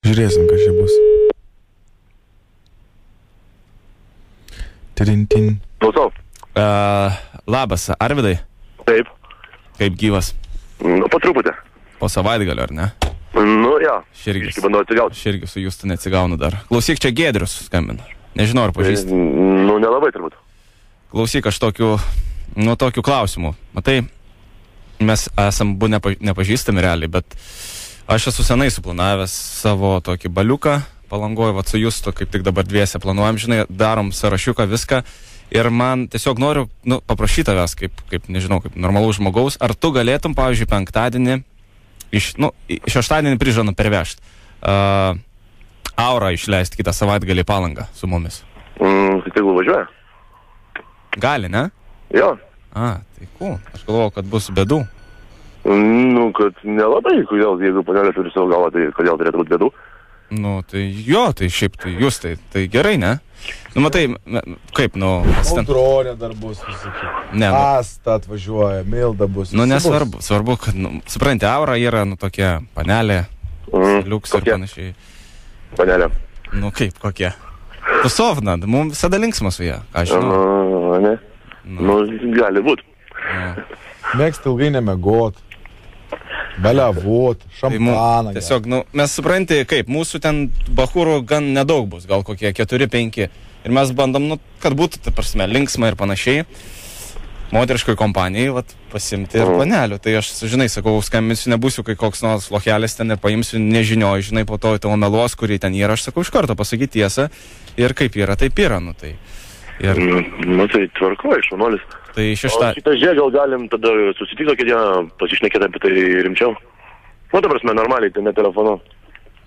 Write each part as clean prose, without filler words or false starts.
Žiūrėsim, kas čia bus. Tirintin. Klausau. Labas, Arvidai. Taip. Kaip gyvas? Nu, po truputį. Po savaitgalio, ar ne? Nu, jo. Širgis. Aš bandau atsigauti. Aš irgi su Justu neatsigaunu dar. Klausyk, čia Giedrius skambina. Nežinau, ar pažįsti. Nu, nelabai turbūt. Klausyk, aš tokių klausimų. Matai, mes esam nepažįstami realiai, bet aš esu senai suplanavęs savo tokį baliuką Palangoje, vat su Justu, kaip tik dabar dviese planuojam, žinai, darom sąrašiuką, viską. Ir man tiesiog noriu paprašyti tavęs, kaip normalus žmogaus, ar tu galėtum, pavyzdžiui, penktadienį, šeštadienį prižaną pervežti, Aurą išleisti kitą savaitgalį į Palangą su mumis. Tai tegul važiuoja. Gali, ne? Jo. Tai cool. Aš galvojau, kad bus bėdų. Nu, kad nelabai, kodėl, jeigu panelė turi savo galvą, tai kodėl turėtų būti bėdų? Nu, tai jo, tai šiaip, tai jūs, tai gerai, ne? Nu, matai, kaip, Audronė dar bus, visakai. Ne, Asta atvažiuoja, Milda bus. Nu, nesvarbu, svarbu, kad, supranti, Aura yra, tokia panelė, liuks ir panašiai. Panelė. Nu, kaip, kokie? Tusovna, mums visada linksma su ją, ką žinau. Ne? Nu, gali būt. Mėgsta ilgai nemegot. Beliavot, šampaną. Tiesiog, mes supranti, kaip, mūsų ten bachūrų gan nedaug bus, gal kokie 4-5. Ir mes bandom, kad būtų, ta prasme, linksma ir panašiai. Moteriškoj kompanijai, pasimti ir panelių. Tai aš, žinai, sakau, skambinsiu, nebūsiu kai koks nors lochelis ten ir paimsiu nežinioj, žinai, po to tavo meluos, kurį ten yra. Aš sakau, iš karto pasakyti tiesą. Ir kaip yra, taip yra, tai. Ir... Nu, tai tvarkoja, šaunuolis. Tai šeštą... O šitą žiūrė, gal galim tada susitikti tokią dieną, pasišnekėti apie tai rimčiau. Nu, ta prasme, normaliai, tai ne telefonu.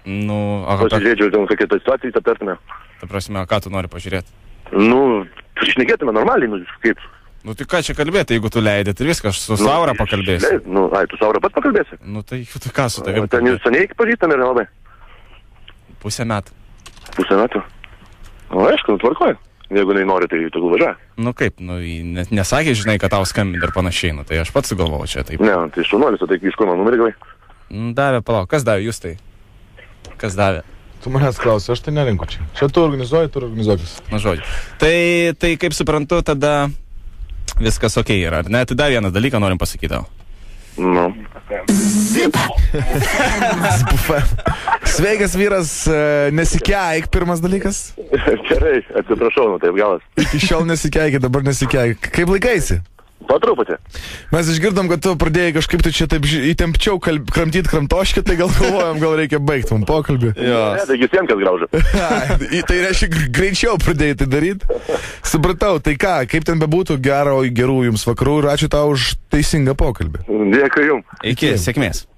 Nu, pasižiūrėčiau, ten kokia ta situacija įtapertume. Ta prasme, ką tu nori pažiūrėti? Nu, pasišnekėtume normaliai, kaip. Nu, tai ką čia kalbėti, jeigu tu leidai, tai viską, aš su Saura pakalbėsiu. Tu Saura pats pakalbėsi? Nu, tai ką su tavim? Ten jūs seniai pažįstami ir nelabai? Pusę metų. Pusę metų? O, aišku, tvarkoja. Jeigu nori, tai tegul važiuoja. Nu kaip, nesakė, žinai, kad tau skambinti ir panašiai, tai aš pats sugalvojau čia taip. Ne, tai šaunuolis, o tai iš kur man numerį gavai? Davė, palauk, kas davė, jūs tai? Kas davė? Tu manęs klausi, aš tai nerinku čia. Čia tu organizuoji, tu organizuokis. Na, žodžiu. Tai kaip suprantu, tada viskas okei yra, ar ne? Tai dar vieną dalyką norim pasakyti tau. Nu. Sveikas vyras, nesikeik, pirmas dalykas. Gerai, atsiprašau, taip galas. Iki šiol nesikeik, dabar nesikeik. Kaip laikaisi? Po truputį. Mes išgirdom, kad tu pradėjai kažkaip tai čia taip įtempčiau kramtyti kramtoškį, tai galvojom, gal reikia baigti mums pokalbį. Ne, taigi sienkas graužia. Tai reiškia, greičiau pradėjai tai daryti. Supratau, tai ką, kaip ten bebūtų, gerų jums vakarų ir ačiū tau už teisingą pokalbį. Dėkui jums. Iki, sėkmės.